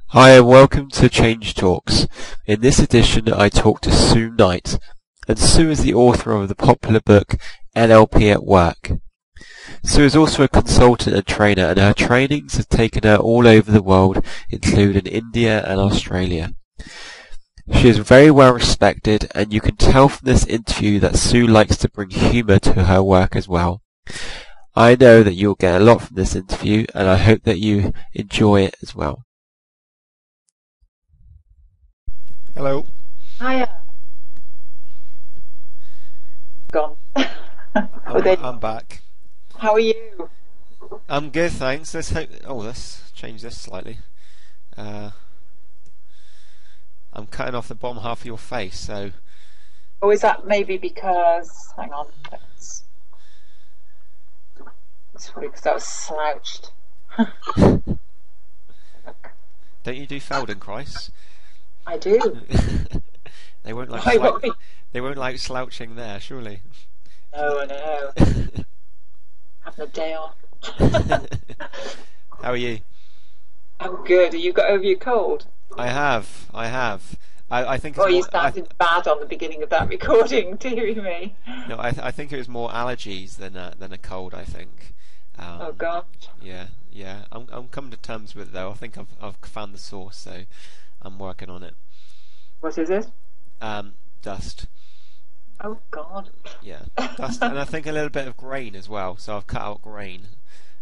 Hi and welcome to ChangeTalks. In this edition I talk to Sue Knight, and Sue is the author of the popular book NLP at Work. Sue is also a consultant and trainer, and her trainings have taken her all over the world, including India and Australia. She is very well respected, and you can tell from this interview that Sue likes to bring humour to her work as well. I know that you'll get a lot from this interview, and I hope that you enjoy it as well. Hello. Hiya. Gone. I'm back. How are you? I'm good, thanks. Let's change this slightly. I'm cutting off the bottom half of your face, so... Oh, is that maybe because... Hang on. It's probably because I was slouched. Don't you do Feldenkrais? I do. They won't like they won't like slouching there, surely. No, I know. Having a day off. How are you? I'm good. Have you got over your cold? I have. I think. You sounded bad on the beginning of that recording, dearie me. No, I think it was more allergies than a cold. I think. Oh God. Yeah. I'm coming to terms with it though. I think I've found the source, so I'm working on it. What is it? Dust. Oh God. Yeah, dust, and I think a little bit of grain as well. So I've cut out grain.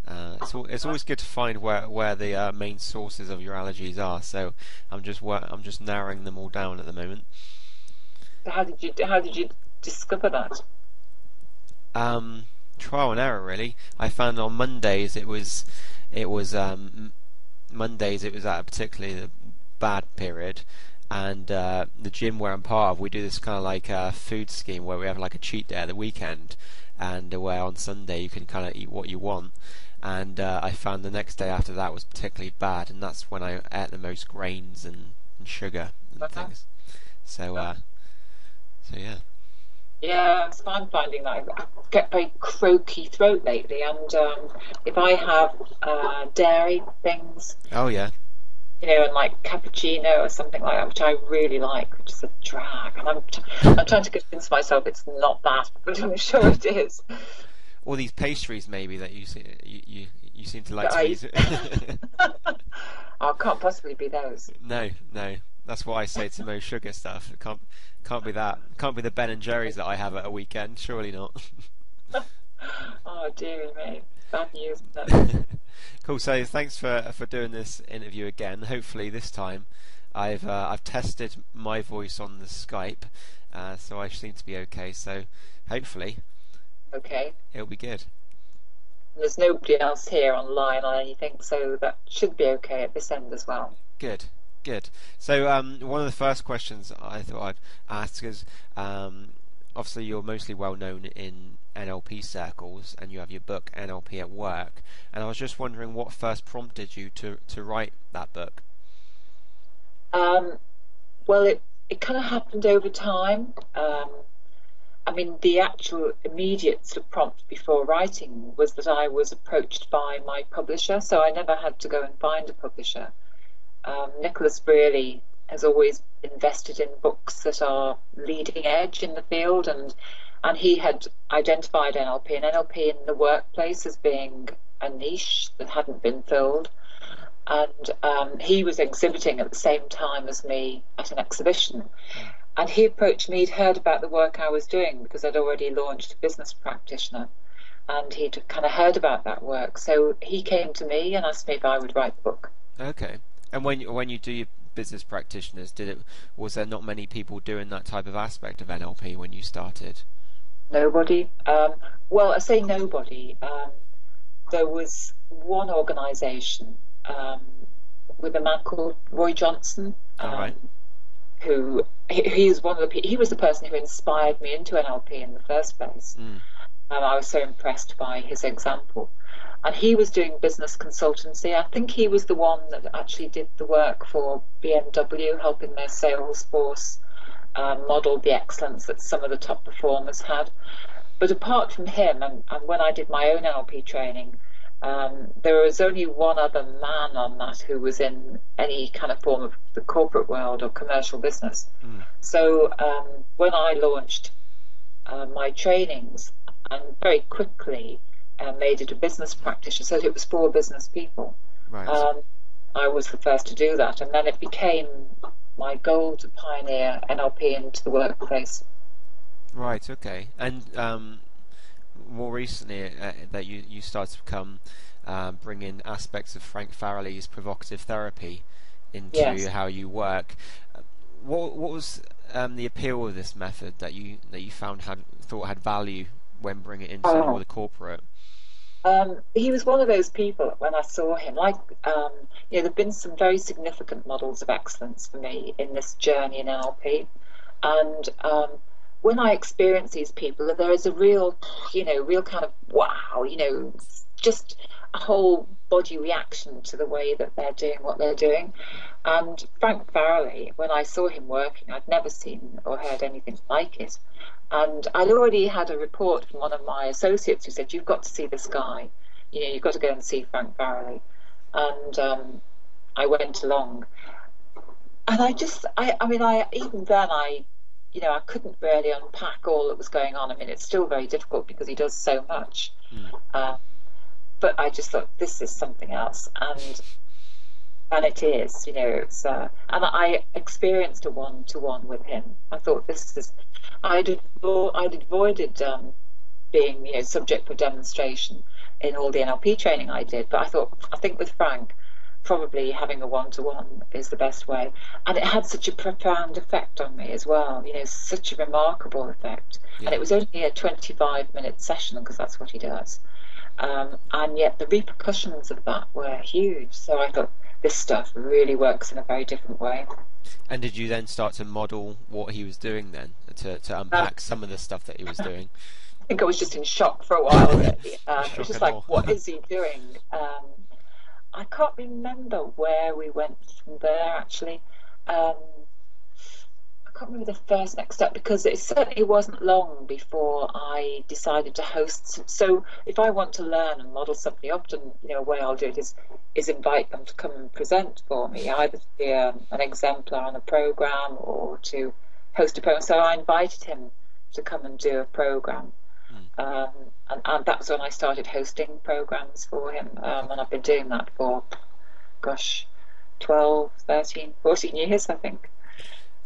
It's always good to find where the main sources of your allergies are. So I'm just narrowing them all down at the moment. How did you discover that? Trial and error, really. I found on Mondays it was Mondays it was at a particularly bad period, and the gym where I'm part of, we do this kind of like a food scheme where we have like a cheat day at the weekend, and where on Sunday you can kind of eat what you want. And I found the next day after that was particularly bad, and that's when I ate the most grains and sugar and things. So yeah. Yeah, I'm finding that I get very croaky throat lately, and if I have dairy things, oh yeah, and like cappuccino or something like that, which I really like, which is a drag, and I'm trying to convince myself it's not that, but I'm sure it is. All these pastries, maybe, that you seem to like to eat. Oh, it can't possibly be those. No. That's what I say to most sugar stuff. It can't be that. It can't be the Ben and Jerry's that I have at a weekend. Surely not. Oh dear me, bad news. No. Cool. So thanks for doing this interview again. Hopefully this time I've tested my voice on the Skype, so I seem to be okay. So hopefully, okay, it'll be good. There's nobody else here online or anything, so that should be okay at this end as well. Good. So one of the first questions I thought I'd ask is, obviously you're mostly well known in NLP circles, and you have your book NLP at Work, and I was just wondering what first prompted you to write that book. Well, it kind of happened over time. I mean, the actual immediate sort of prompt before writing was that I was approached by my publisher, so I never had to go and find a publisher. Nicholas Brearley has always invested in books that are leading edge in the field, and he had identified NLP and NLP in the workplace as being a niche that hadn't been filled. And he was exhibiting at the same time as me at an exhibition. And he approached me. He'd heard about the work I was doing because I'd already launched a business practitioner, and he'd kind of heard about that work. So he came to me and asked me if I would write the book. Okay. And when you do your business practitioners, was there not many people doing that type of aspect of NLP when you started? Nobody. Well, I say nobody. There was one organisation with a man called Roy Johnson. Right. He was the person who inspired me into NLP in the first place. I was so impressed by his example. And he was doing business consultancy. I think he was the one that actually did the work for BMW, helping their sales force model the excellence that some of the top performers had. But apart from him, and when I did my own NLP training, There was only one other man on that who was in any kind of form of the corporate world or commercial business. So when I launched my trainings, and very quickly made it a business practitioner, so it was for business people. Right. I was the first to do that, and then it became my goal to pioneer NLP into the workplace. Right. Okay. And more recently, that you started to become bring in aspects of Frank Farrelly's provocative therapy into Yes. how you work. What was the appeal of this method that you thought had value when bringing it into more the corporate? He was one of those people when I saw him, like, there've been some very significant models of excellence for me in this journey in NLP. And when I experience these people, there is a real kind of wow, just a whole body reaction to the way that they're doing what they're doing. And Frank Farrelly, when I saw him working, I'd never seen or heard anything like it. And I'd already had a report from one of my associates who said, "You've got to see this guy. You've got to go and see Frank Farrelly." And I went along. And even then, I couldn't really unpack all that was going on. I mean, it's still very difficult because he does so much. But I just thought, this is something else. And it is, it's, and I experienced a one-to-one with him. I thought I'd avoided being, subject for demonstration in all the NLP training I did. But I think with Frank, probably having a one-to-one is the best way. And it had such a profound effect on me as well, such a remarkable effect. Yeah. And it was only a 25-minute session, because that's what he does. And yet the repercussions of that were huge. So I thought, this stuff really works in a very different way. And did you then start to model what he was doing then, to unpack some of the stuff that he was doing? I think I was just in shock for a while, really. It was just like, what is he doing? I can't remember where we went from there, actually. I can't remember the first next step, because it certainly wasn't long before I decided to host. So if I want to learn and model something, often, a way I'll do it is invite them to come and present for me, either to be an exemplar on a program or to host a program. So I invited him to come and do a program. And that was when I started hosting programs for him. And I've been doing that for, 12, 13, 14 years, I think.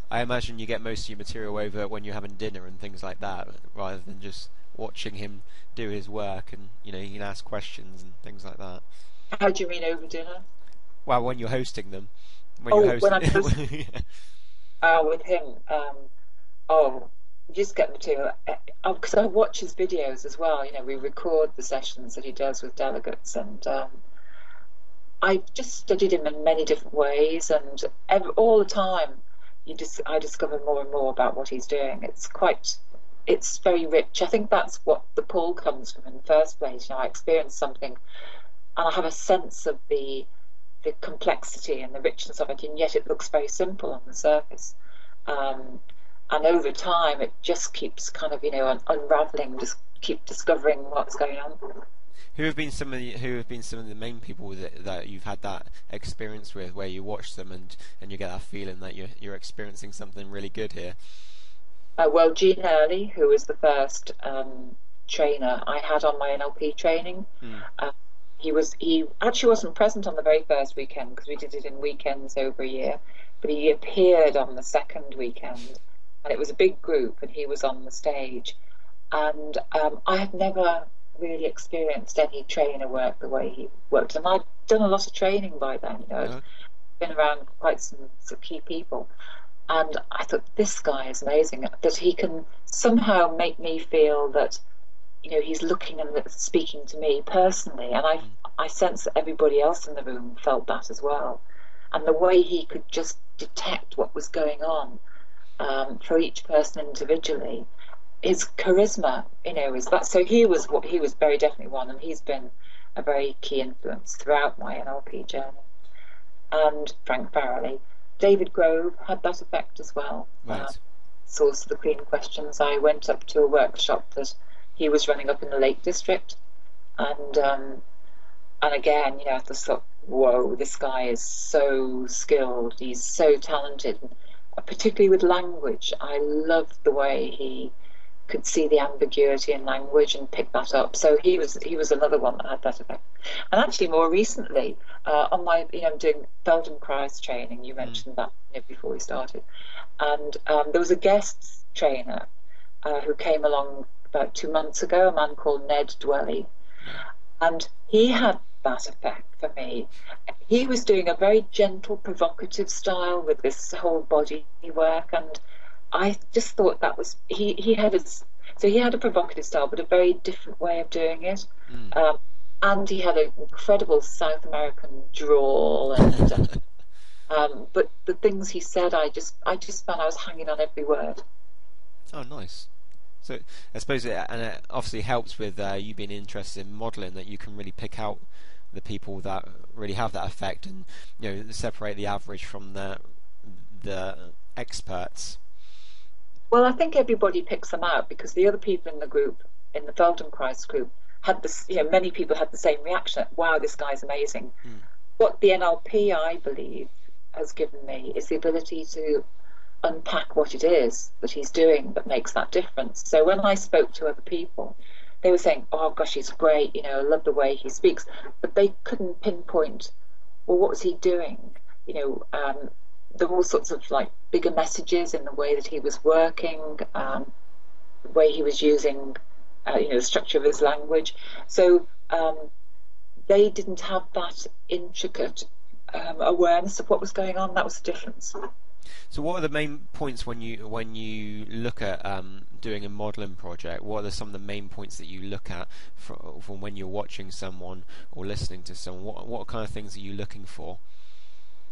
I imagine you get most of your material over when you're having dinner and things like that, rather than just watching him do his work, and you can ask questions and things like that. How do you mean over dinner? Well, when you're hosting them. When I'm hosting with him. You just get material. Because I watch his videos as well. We record the sessions that he does with delegates, and I've just studied him in many different ways, and all the time I discover more and more about what he's doing. It's very rich. I think that's what the pull comes from in the first place. I experience something, and I have a sense of the complexity and the richness of it, and yet it looks very simple on the surface. And over time, it just keeps kind of unraveling. Just keep discovering what's going on. Who have been some of the main people that you've had that experience with, where you watch them and you get that feeling that you're experiencing something really good here? Well, Gene Early, who was the first trainer I had on my NLP training. He actually wasn't present on the very first weekend, because we did it in weekends over a year, but he appeared on the second weekend, and it was a big group, and he was on the stage. And I had never really experienced any trainer work the way he worked, and I'd done a lot of training by then. I'd been around quite some key people, and I thought, this guy is amazing, that he can somehow make me feel that he's looking and speaking to me personally, and I sense that everybody else in the room felt that as well. And the way he could just detect what was going on for each person individually, his charisma, is that. So he was very definitely one, and he's been a very key influence throughout my NLP journey. And Frank Farrelly, David Grove had that effect as well. Right. Source of the Queen questions. I went up to a workshop that he was running up in the Lake District, and And again, I just thought, whoa, this guy is so skilled. He's so talented, particularly with language. I loved the way he could see the ambiguity in language and pick that up. So he was another one that had that effect. And actually, more recently, on my, I'm doing Feldenkrais training. You mentioned that before we started, and there was a guest trainer who came along about 2 months ago, a man called Ned Dwelly, and he had that effect for me. He was doing a very gentle, provocative style with this whole body work, and I just thought that was he had a provocative style, but a very different way of doing it. And he had an incredible South American drawl, and but the things he said, I just found I was hanging on every word. Oh, nice. So I suppose it obviously helps with you being interested in modelling, that you can really pick out the people that really have that effect, and separate the average from the experts. Well, I think everybody picks them out because the other people in the group, in the Feldenkrais group, had this. Many people had the same reaction. Wow, this guy's amazing. What the NLP, I believe, has given me is the ability to unpack what it is that he's doing that makes that difference. So when I spoke to other people, they were saying, "Oh gosh, he's great. I love the way he speaks," but they couldn't pinpoint, well, what was he doing? There were all sorts of like bigger messages in the way that he was working, the way he was using, the structure of his language. So they didn't have that intricate awareness of what was going on. That was the difference. So, what are the main points when you look at doing a modelling project? What are some of the main points that you look at from when you're watching someone or listening to someone? What kind of things are you looking for?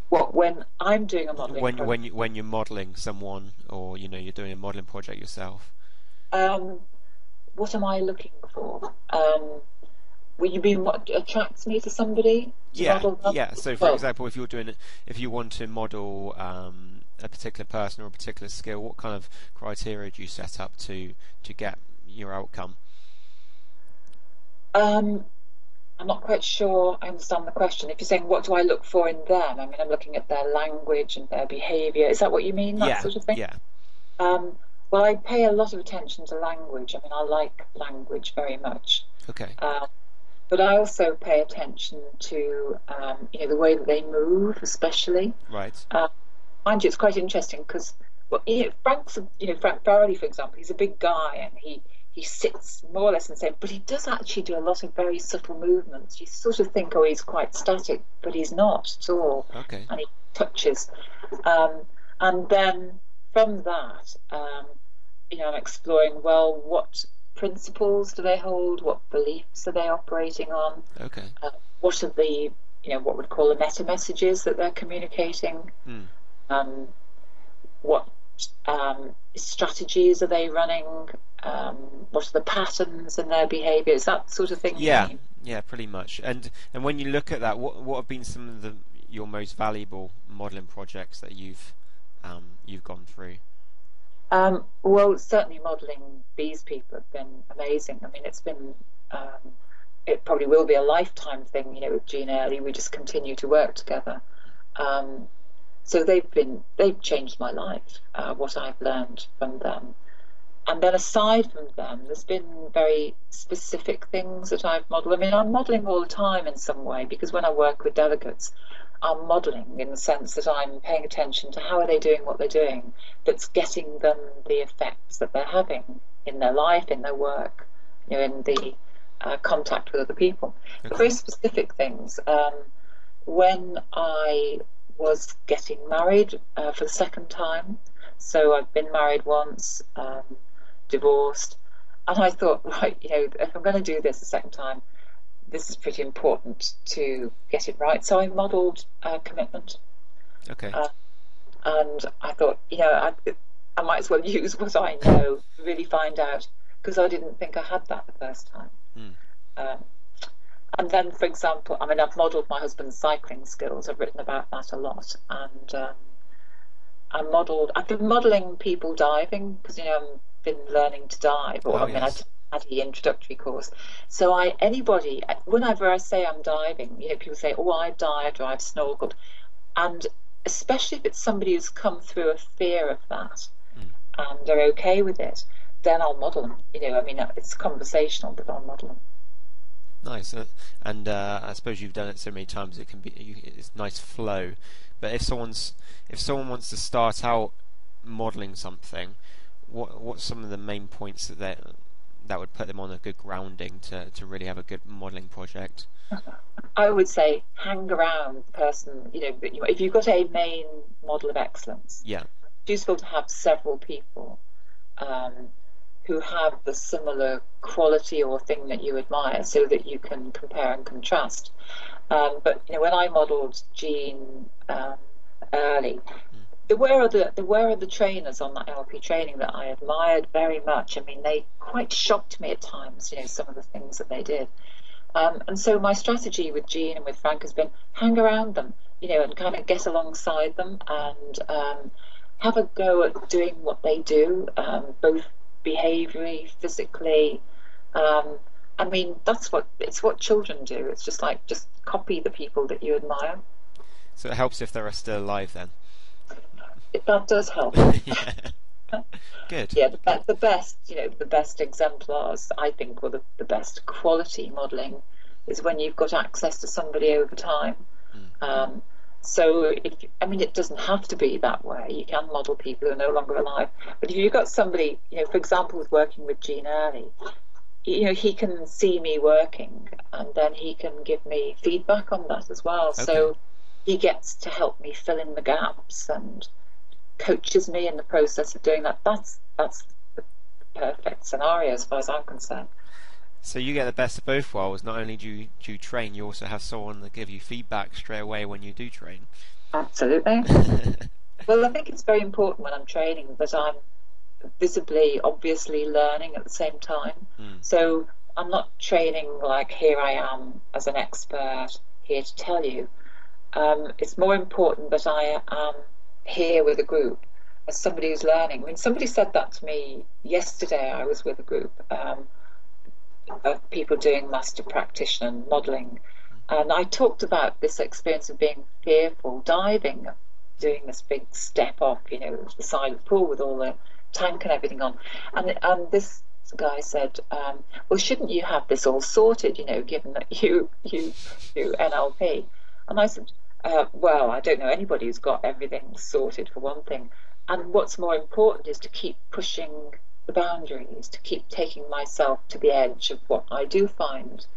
What, when I'm doing a modelling project? When you're modelling someone, or you're doing a modelling project yourself? What am I looking for? Will you mean what attracts me to somebody? Yeah. So, for example, if you want to model a particular person or a particular skill, what kind of criteria do you set up to get your outcome? I'm not quite sure I understand the question. If you're saying what do I look for in them, I mean, I'm looking at their language and their behaviour. Is that what you mean? That sort of thing? Yeah. Well, I pay a lot of attention to language. I mean, I like language very much. Okay. But I also pay attention to, the way that they move, especially. Right. Mind you, it's quite interesting because, Frank Farrelly, for example, he's a big guy and he sits more or less in the same, but he does actually do a lot of very subtle movements. You sort of think, oh, he's quite static, but he's not at all. Okay. And he touches. And then from that, I'm exploring, well, what principles do they hold? What beliefs are they operating on? Okay. What are the, what we'd call the meta messages that they're communicating? What strategies are they running? What are the patterns in their behaviours? That sort of thing. Yeah, pretty much. And when you look at that, what have been some of your most valuable modelling projects that you've gone through? Well, certainly modelling these people have been amazing. I mean, it's been, it probably will be a lifetime thing, with Jean Early. We just continue to work together. So they've changed my life, what I've learned from them. And then aside from them, there's been very specific things that I've modelled. I mean, I'm modelling all the time in some way, because when I work with delegates, I'm modelling in the sense that I'm paying attention to how are they doing what they're doing, that's getting them the effects that they're having in their life, in their work, in the contact with other people. Okay. Very specific things. When I was getting married for the second time, so I've been married once, divorced, and I thought, right, if I'm going to do this a second time, this is pretty important to get it right. So I modelled commitment. Okay. And I thought, I might as well use what I know to really find out, because I didn't think I had that the first time. And then, for example, I mean, I've modelled my husband's cycling skills. I've written about that a lot, and I've been modelling people diving, because I've been learning to dive. Or I PADI introductory course. So anybody, whenever I say I'm diving, people say, "Oh, I've dived or I've snorkeled," and especially if it's somebody who's come through a fear of that and they're okay with it, then I'll model them. It's conversational, but I'll model them. Nice. And I suppose you've done it so many times it can be it's nice flow. But if someone wants to start out modelling something, what's some of the main points that would put them on a good grounding to really have a good modelling project? I would say hang around the person. If you've got a main model of excellence, Yeah. it's useful to have several people who have the similar quality or thing that you admire, so that you can compare and contrast. But when I modelled Jean early, there were other trainers on that NLP training that I admired very much. I mean, they quite shocked me at times. Some of the things that they did. And so my strategy with Jean and with Frank has been hang around them, and kind of get alongside them and have a go at doing what they do, both behaviourally, physically. It's what children do. It's just copy the people that you admire. So it helps if they're still alive then. That does help. Yeah. Good. Yeah, the best exemplars, I think, or the best quality modelling is when you've got access to somebody over time. So it doesn't have to be that way. You can model people who are no longer alive. But if you've got somebody, for example, with working with Jean Early, he can see me working and then he can give me feedback on that as well. Okay. So he gets to help me fill in the gaps and coaches me in the process of doing that. That's the perfect scenario as far as I'm concerned. So you get the best of both worlds. Not only do you train, you also have someone that give you feedback straight away when you do train. Absolutely. Well, I think it's very important when I'm training that I'm visibly, obviously learning at the same time. So I'm not training like, here I am as an expert, here to tell you. It's more important that I am here with a group as somebody who's learning. I mean, somebody said that to me yesterday. I was with a group of people doing master practitioner and modelling, and I talked about this experience of being fearful diving, doing this big step off, the side of the pool with all the tank and everything on, and this guy said, well, shouldn't you have this all sorted, given that you do NLP? And I said, well, I don't know anybody who's got everything sorted, for one thing. And what's more important is to keep pushing the boundaries, to keep taking myself to the edge of what I do find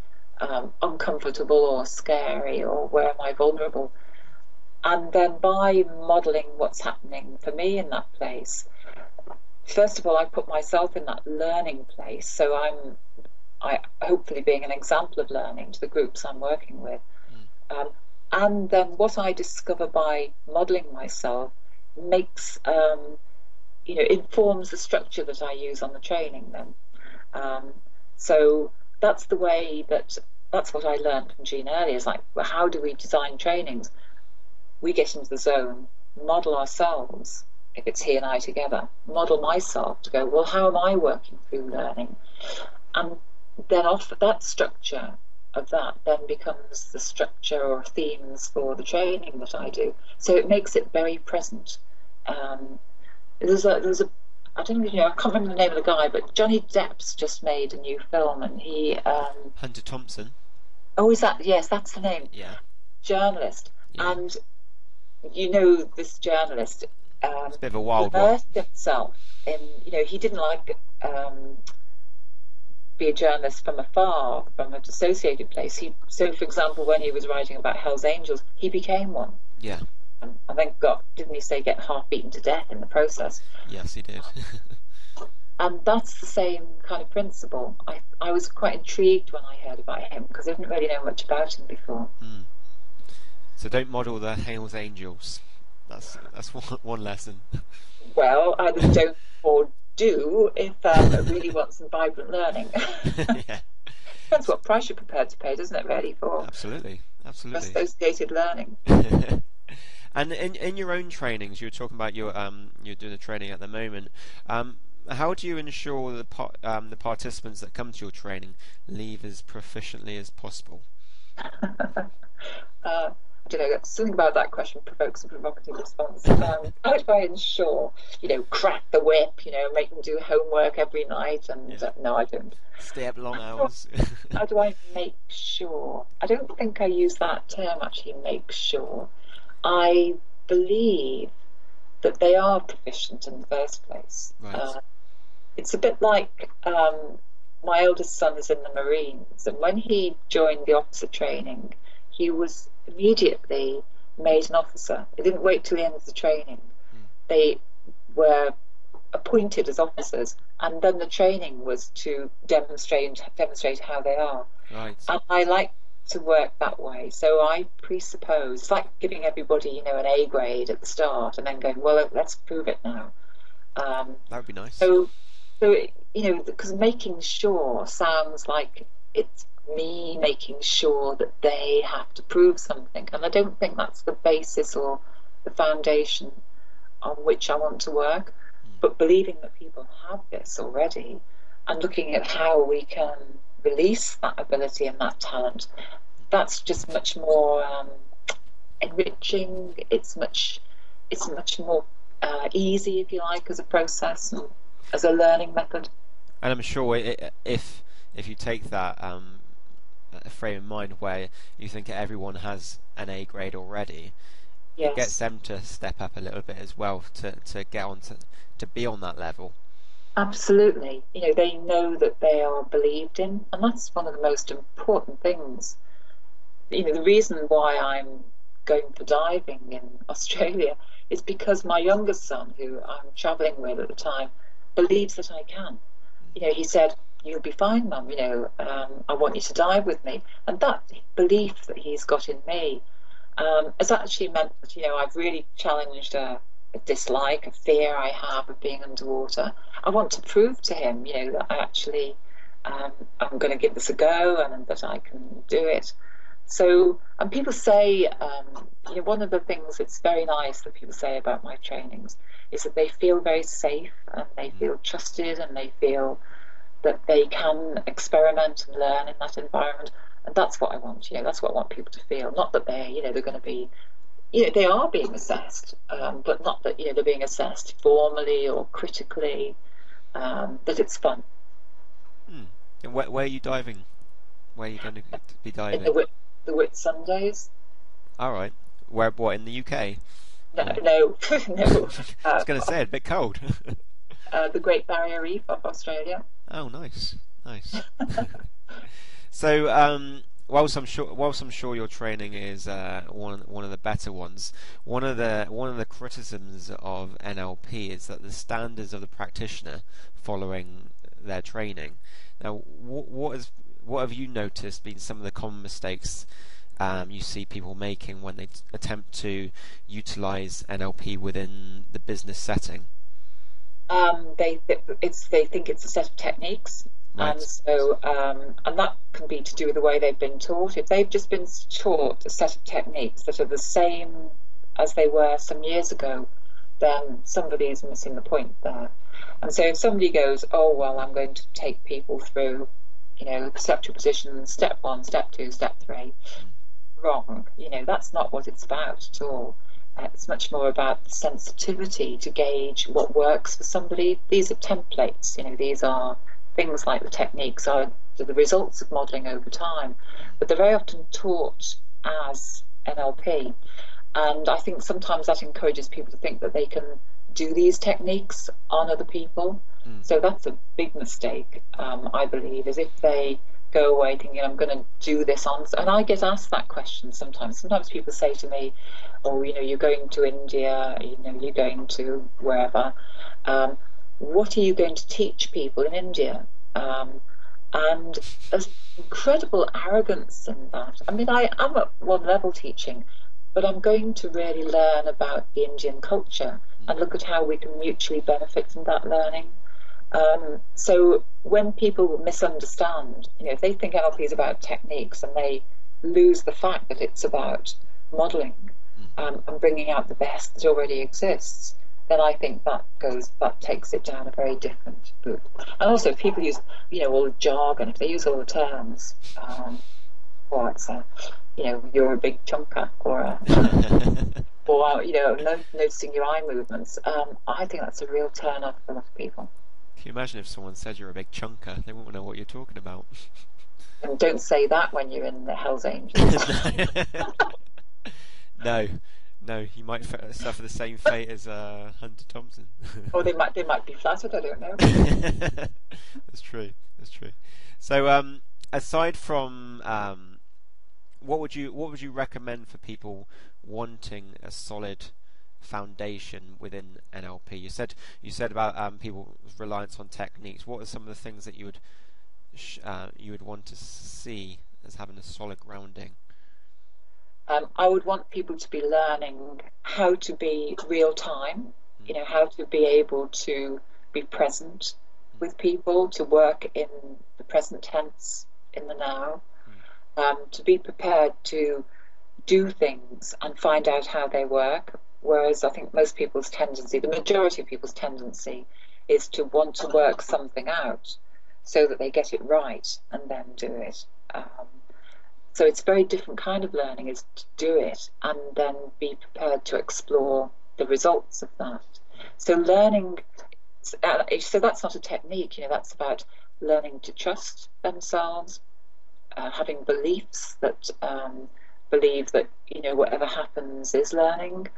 uncomfortable or scary, or where am I vulnerable. And then by modelling what's happening for me in that place, first of all, I put myself in that learning place. So I hopefully being an example of learning to the groups I'm working with. And then what I discover by modelling myself makes, informs the structure that I use on the training then. So that's the way that's what I learned from Jean earlier. Is like, well, how do we design trainings? We get into the zone, model ourselves, if it's he and I together, model myself to go, well, how am I working through learning? And then off that structure of that then becomes the structure or themes for the training that I do. So it makes it very present. There's a I don't know, I can't remember the name of the guy, but Johnny Depp's just made a new film, and he Hunter Thompson. Oh, is that? Yes, that's the name. Yeah. Journalist. Yeah. And this journalist it's a bit of a wild one. Immersed himself in, he didn't be a journalist from afar, from a dissociated place. So for example, when he was writing about Hell's Angels, he became one. Yeah. And then didn't he say get half beaten to death in the process? Yes, he did. And that's the same kind of principle. I was quite intrigued when I heard about him, because I didn't really know much about him before. So don't model the Hell's Angels. That's one lesson. Well, either don't or do if I really want some vibrant learning. Yeah. Depends what price you're prepared to pay, doesn't it, really, for absolutely associated learning. And in your own trainings, you were talking about you're doing a training at the moment. How do you ensure the participants that come to your training leave as proficiently as possible? I don't know, something about that question provokes a provocative response. How do I ensure, crack the whip, make them do homework every night? And no, I don't. Stay up long hours. How do I make sure? I don't think I use that term, actually, make sure. I believe that they are proficient in the first place. Right. It's a bit like my eldest son is in the Marines, and when he joined the officer training, he was immediately made an officer. He didn't wait till the end of the training. They were appointed as officers, and then the training was to demonstrate how they are. Right. And I like to work that way. So I presuppose it's like giving everybody, an A grade at the start, and then going, well, let's prove it now. That would be nice. So because making sure sounds like it's me making sure that they have to prove something, and I don't think that's the basis or the foundation on which I want to work. But believing that people have this already, and looking at how we can release that ability and that talent, that's just much more enriching. It's much more easy, if you like, as a process and as a learning method. And I'm sure if you take that frame of mind where you think everyone has an A grade already, Yes. It gets them to step up a little bit as well to get on to be on that level. Absolutely. They know that they are believed in, and that's one of the most important things. The reason why I'm going for diving in Australia is because my youngest son, who I'm travelling with at the time, believes that I can. He said, "You'll be fine, Mum, I want you to dive with me." And that belief that he's got in me has actually meant that, I've really challenged a dislike, a fear I have of being underwater. I want to prove to him, that I actually, I'm going to give this a go and that I can do it. So, and people say, one of the things that's very nice that people say about my trainings is that they feel very safe and they feel trusted and they feel that they can experiment and learn in that environment. And that's what I want, that's what I want people to feel. Not that they're going to be, they are being assessed, but not that, they're being assessed formally or critically, that it's fun. And where are you diving? Where are you going to be diving? In the Whit Sundays. All right. What, in the UK? No. I was going to say, a bit cold. The Great Barrier Reef of Australia. Oh, nice. So, whilst I'm sure your training is one of the better ones, one of the criticisms of NLP is that the standards of the practitioner following their training. Now, what have you noticed been some of the common mistakes you see people making when they attempt to utilise NLP within the business setting? They think it's a set of techniques. Right. And so, and that can be to do with the way they've been taught. If they've just been taught a set of techniques that are the same as they were some years ago, then somebody's missing the point there. And so if somebody goes, oh, well, I'm going to take people through, perceptual positions, step 1, step 2, step 3, wrong. That's not what it's about at all. It's much more about the sensitivity to gauge what works for somebody. These are templates, these are things like the techniques are the results of modelling over time, but they're very often taught as NLP. And I think sometimes that encourages people to think that they can do these techniques on other people. So that's a big mistake, I believe, is if they go away thinking, I'm going to do this on... And I get asked that question sometimes. Sometimes people say to me, oh, you're going to India, you're going to wherever. What are you going to teach people in India? And there's incredible arrogance in that. I mean, I'm at one level teaching, but I'm going to really learn about the Indian culture and look at how we can mutually benefit from that learning. So when people misunderstand, if they think NLP is about techniques and they lose the fact that it's about modelling and bringing out the best that already exists, then I think that takes it down a very different route. And also, if people use, all the jargon, if they use all the terms, or it's you're a big chunker, or noticing your eye movements. I think that's a real turn off for a lot of people. Can you imagine if someone said you're a big chunker? They wouldn't know what you're talking about. And don't say that when you're in the Hells Angels. No, you might suffer the same fate as Hunter Thompson. Or they might be flattered. I don't know. That's true. So, aside from what would you recommend for people wanting a solid foundation within NLP? You said about people's reliance on techniques. What are some of the things that you would want to see as having a solid grounding? I would want people to be learning how to be real time, how to be able to be present with people, to work in the present tense, in the now, to be prepared to do things and find out how they work. Whereas I think most people's tendency, the majority of people's tendency, is to want to work something out so that they get it right and then do it. So it's a very different kind of learning, is to do it and then be prepared to explore the results of that. So learning, so that's not a technique, that's about learning to trust themselves, having beliefs that believe that, whatever happens is learning,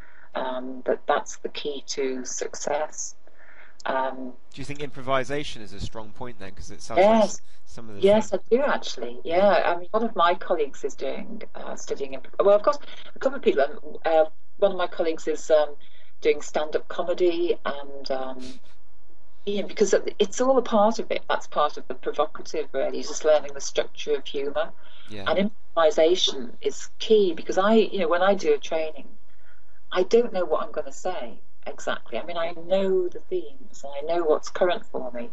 that's the key to success. Do you think improvisation is a strong point then? Because it sounds yes. like some of the Yes, I do actually. Yeah, one of my colleagues is doing studying. Well, I've got a couple of people. One of my colleagues is doing stand-up comedy, and because it's all a part of it. That's part of the provocative, really, just learning the structure of humour. Yeah. And improvisation is key because when I do a training, I don't know what I'm going to say exactly. I know the themes, and I know what's current for me,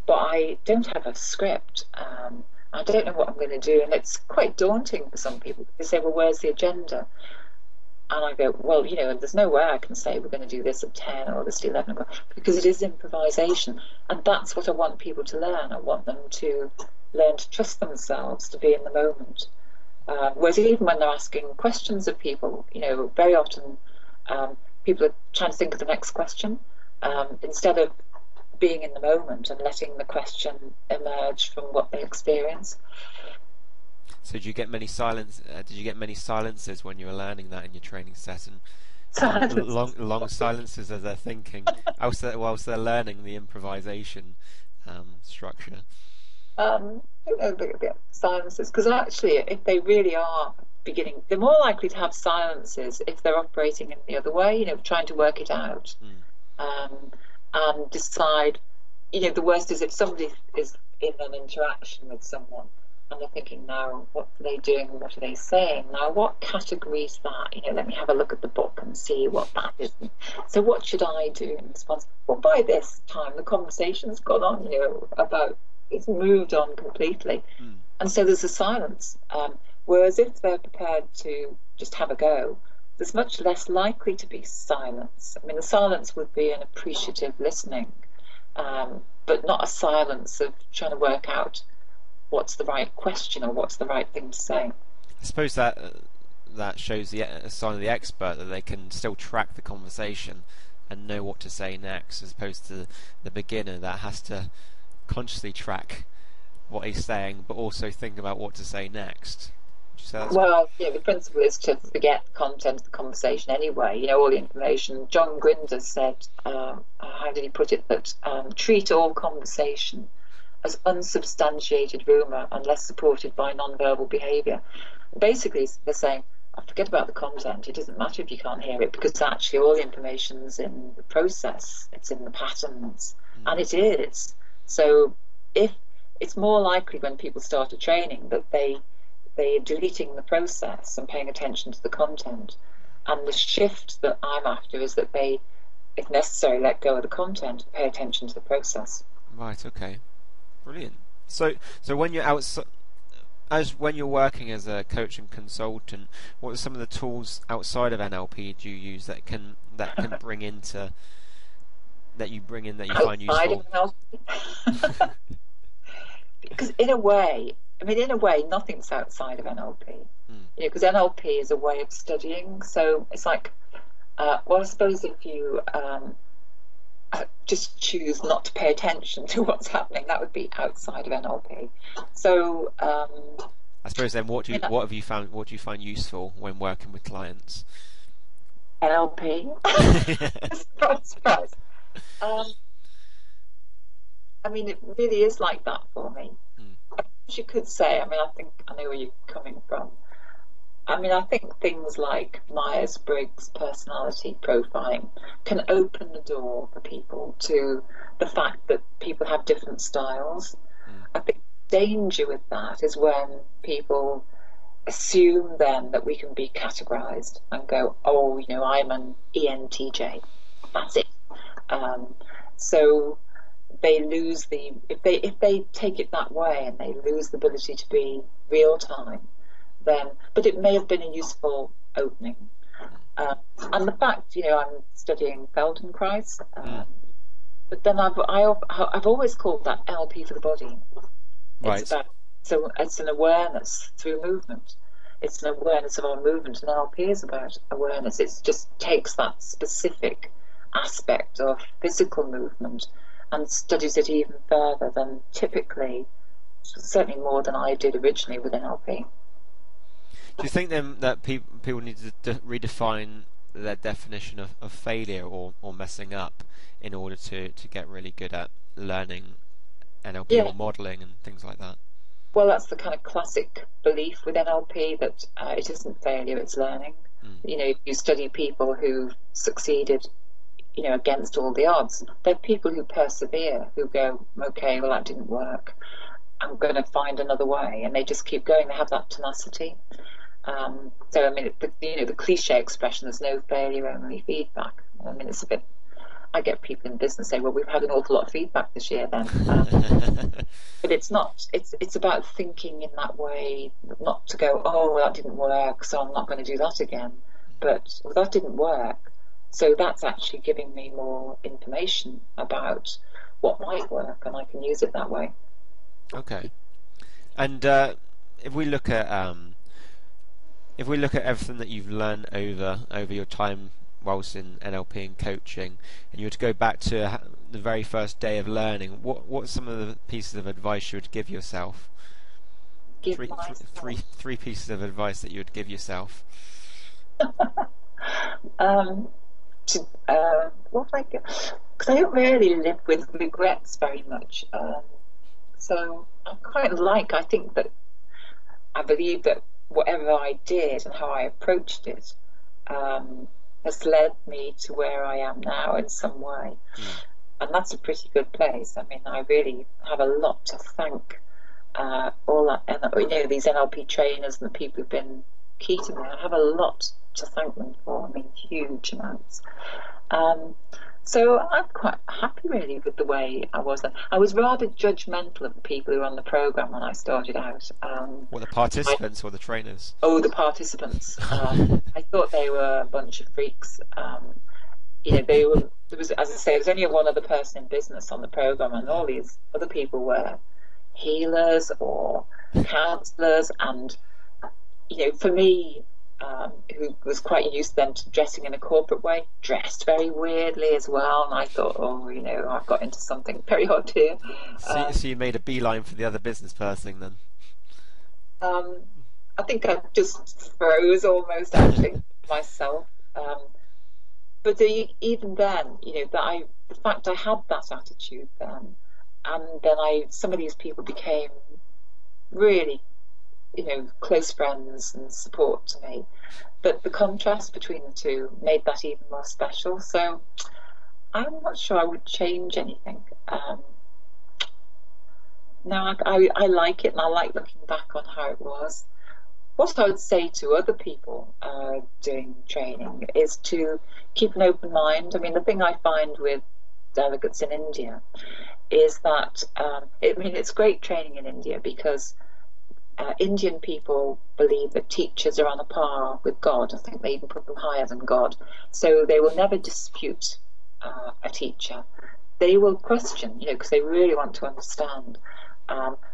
but I don't have a script. I don't know what I'm going to do, and it's quite daunting for some people. They say, well, where's the agenda? And I go, well, there's no way I can say we're going to do this at 10 or this at 11 o'clock, because it is improvisation. And that's what I want people to learn. I want them to learn to trust themselves, to be in the moment. Whereas even when they're asking questions of people, very often people are trying to think of the next question instead of being in the moment and letting the question emerge from what they experience. So did you get many silences when you were learning that in your training session? Long silences as they're thinking, whilst they're learning the improvisation structure. I don't know the silences, because actually, if they really are beginning, they're more likely to have silences if they're operating in the other way, trying to work it out, and decide. The worst is if somebody is in an interaction with someone and they're thinking, now what are they doing, what are they saying, now what category is that, let me have a look at the book and see what that is. So what should I do in response? Well, by this time the conversation's gone on, about, it's moved on completely, and so there's a silence. Whereas if they're prepared to just have a go, there's much less likely to be silence. The silence would be an appreciative listening, but not a silence of trying to work out what's the right question or what's the right thing to say. I suppose that shows the sign of the expert, that they can still track the conversation and know what to say next, as opposed to the beginner that has to consciously track what he's saying but also think about what to say next. Well, the principle is to forget the content of the conversation anyway, all the information. John Grinder said, how did he put it, that treat all conversation as unsubstantiated rumour unless supported by non-verbal behaviour. Basically, they're saying, forget about the content, it doesn't matter if you can't hear it, because actually all the information's in the process, it's in the patterns, and it is. So if it's more likely when people start a training that they're deleting the process and paying attention to the content. And the shift that I'm after is that they, if necessary, let go of the content and pay attention to the process. Right, okay. Brilliant. So when you're when you're working as a coach and consultant, what are some of the tools outside of NLP do you use that can bring into that you bring in that you find outside useful? of NLP. Because in a way, nothing's outside of NLP. Because NLP is a way of studying. So it's like, well, I suppose if you just choose not to pay attention to what's happening, that would be outside of NLP. So I suppose then, what do you find useful when working with clients? NLP. Surprise. I mean, it really is like that for me. As you could say, I think I know where you're coming from. I think things like Myers-Briggs personality profiling can open the door for people to the fact that people have different styles. I think the danger with that is when people assume then that we can be categorized and go, oh, I'm an ENTJ, that's it. So they lose if they take it that way, and they lose the ability to be real time, but it may have been a useful opening. And the fact, I'm studying Feldenkrais, but then I've always called that NLP for the body. Right. It's an awareness through movement. It's an awareness of our movement, and NLP is about awareness. It just takes that specific aspect of physical movement and studies it even further than typically, certainly more than I did originally with NLP. Do you think then that people need to redefine their definition of failure or messing up in order to get really good at learning NLP or modelling and things like that? Well, that's the kind of classic belief with NLP, that it isn't failure, it's learning. You study people who've succeeded, against all the odds. They're people who persevere, who go, okay, well, that didn't work, I'm going to find another way, and they just keep going. They have that tenacity. The cliche expression, there's no failure, only feedback. It's a bit, I get people in business say, well, we've had an awful lot of feedback this year then. But it's not, it's about thinking in that way, not to go, oh, well, that didn't work, so I'm not going to do that again. But well, that didn't work, so that's actually giving me more information about what might work, and I can use it that way. Okay. And if we look at everything that you've learned over your time whilst in NLP and coaching, and you were to go back to the very first day of learning, what are some of the pieces of advice you would give yourself? Three pieces of advice that you would give yourself. What I get, because I don't really live with regrets very much. So I believe that whatever I did and how I approached it has led me to where I am now in some way. And that's a pretty good place. I really have a lot to thank all that, these NLP trainers and the people who've been key to me. I have a lot to thank them for. Huge amounts. So I'm quite happy really with the way I was then. I was rather judgmental of the people who were on the programme when I started out. The participants or the trainers? Oh, the participants. I thought they were a bunch of freaks. There was, as I say, there was only one other person in business on the programme, and all these other people were healers or counsellors, and for me, who was quite used then to dressing in a corporate way, dressed very weirdly as well, and I thought, I've got into something very odd here. So you made a beeline for the other business person then? I think I just froze almost, actually, myself. But even then, the fact I had that attitude then, and then some of these people became really close friends and support to me, but the contrast between the two made that even more special. So I'm not sure I would change anything. No, I like it, and I like looking back on how it was. What I would say to other people doing training is to keep an open mind. The thing I find with delegates in India is that it's great training in India, because Indian people believe that teachers are on a par with God. I think they even put them higher than God. So they will never dispute a teacher, they will question, because they really want to understand.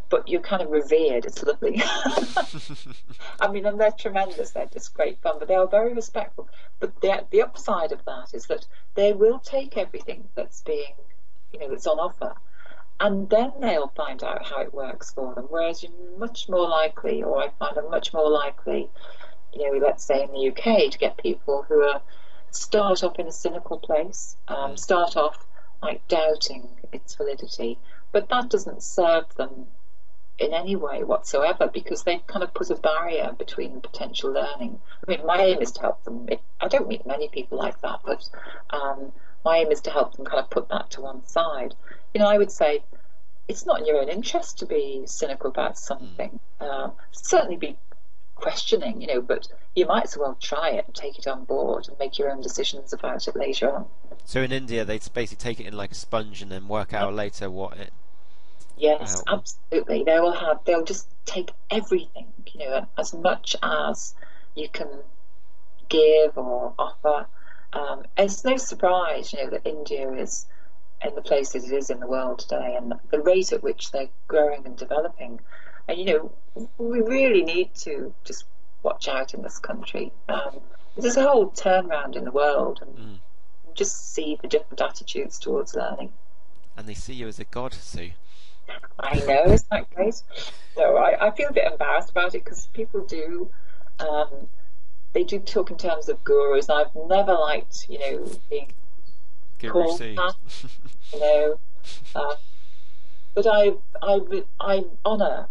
But you're kind of revered. It's lovely. I mean, and they're tremendous. They're just great fun, but they are very respectful. But the upside of that is that they will take everything that's being, that's on offer, and then they'll find out how it works for them. Whereas you're much more likely, or I find I'm much more likely, let's say in the UK, to get people who start off in a cynical place, start off like doubting its validity, but that doesn't serve them in any way whatsoever, because they've kind of put a barrier between potential learning. I mean, my aim is to help them. I don't meet many people like that, but my aim is to help them kind of put that to one side. I would say it's not in your own interest to be cynical about something. Certainly be questioning, but you might as well try it and take it on board and make your own decisions about it later on. So in India, they basically take it in like a sponge and then work out later what it... Yes, absolutely. They'll just take everything, as much as you can give or offer. It's no surprise, that India is in the places it is in the world today, and the rate at which they're growing and developing. And, we really need to just watch out in this country. There's a whole turnaround in the world, and just see the different attitudes towards learning. And they see you as a god, Sue. I know, isn't that great? No, I feel a bit embarrassed about it, because people do, they do talk in terms of gurus, and I've never liked, being called that, but I honour,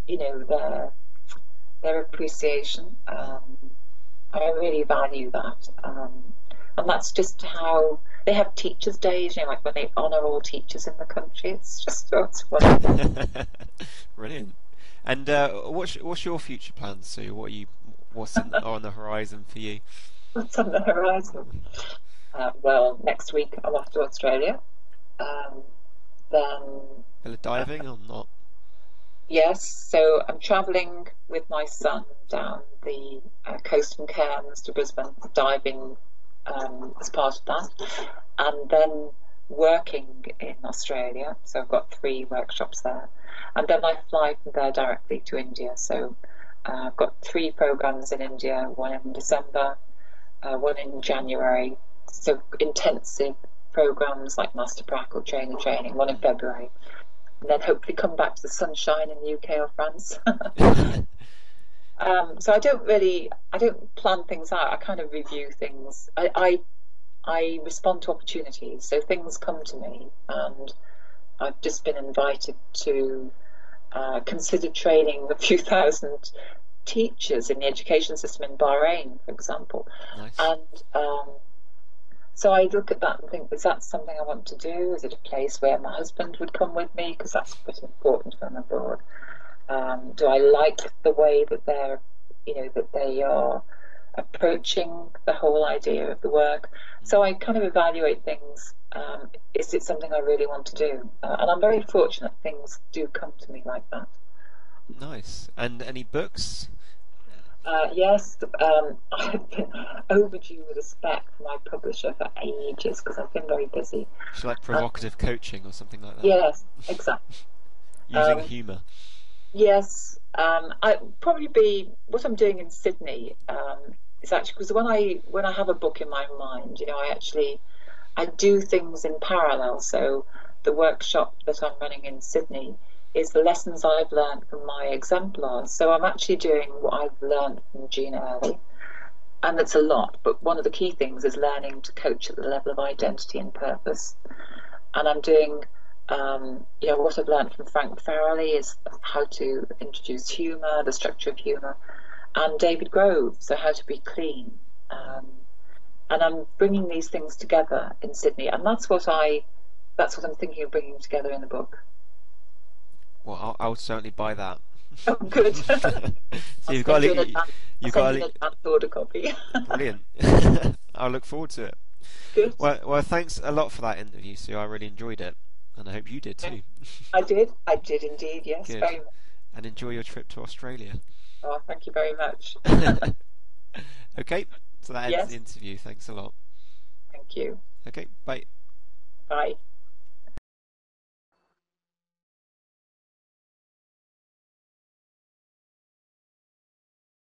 their appreciation. I really value that, and that's just how they have Teachers' Days, like when they honour all teachers in the country. It's just it's wonderful. Brilliant. And what's your future plans, Sue? What's on the horizon for you? What's on the horizon? Well, next week I'm off to Australia. Then Bit of diving or not? Yes, so I'm travelling with my son down the coast from Cairns to Brisbane, diving as part of that, and then working in Australia. So I've got 3 workshops there, and then I fly from there directly to India. So I've got 3 programs in India, one in December, one in January, so intensive programs like Master Prac or Trainer Training, one in February, and then hopefully come back to the sunshine in the UK or France. So I don't plan things out. I kind of review things. I respond to opportunities, so things come to me, and I've just been invited to consider training a few thousand teachers in the education system in Bahrain, for example. Nice. And so I look at that and think, is that something I want to do? Is it a place where my husband would come with me, because that's pretty important when I'm abroad? Do I like the way that that they are approaching the whole idea of the work? So I kind of evaluate things. Is it something I really want to do? And I'm very fortunate things do come to me like that. Nice. And any books? Yes, I've been overdue with a spec for my publisher for ages, because I've been very busy. It's like provocative coaching or something like that. Yes, exactly. Using humour. Yes, I probably be what I'm doing in Sydney. Is actually because when I have a book in my mind, I do things in parallel. So the workshop that I'm running in Sydney is the lessons I've learned from my exemplars. So I'm actually doing what I've learned from Gina Early, and that's a lot. But one of the key things is learning to coach at the level of identity and purpose. And I'm doing what I've learned from Frank Farrelly is how to introduce humour, the structure of humour, and David Grove, so how to be clean. And I'm bringing these things together in Sydney, and that's what I'm thinking of bringing together in the book. Well, I'll certainly buy that. Oh, good. So you've got an advance order copy. Brilliant. I'll look forward to it. Good. Well, thanks a lot for that interview, Sue. I really enjoyed it, and I hope you did too. I did indeed. Yes, Good. very much. And enjoy your trip to Australia. Oh, thank you very much. Okay, so that ends the interview. Thanks a lot. Thank you. Okay, bye. Bye.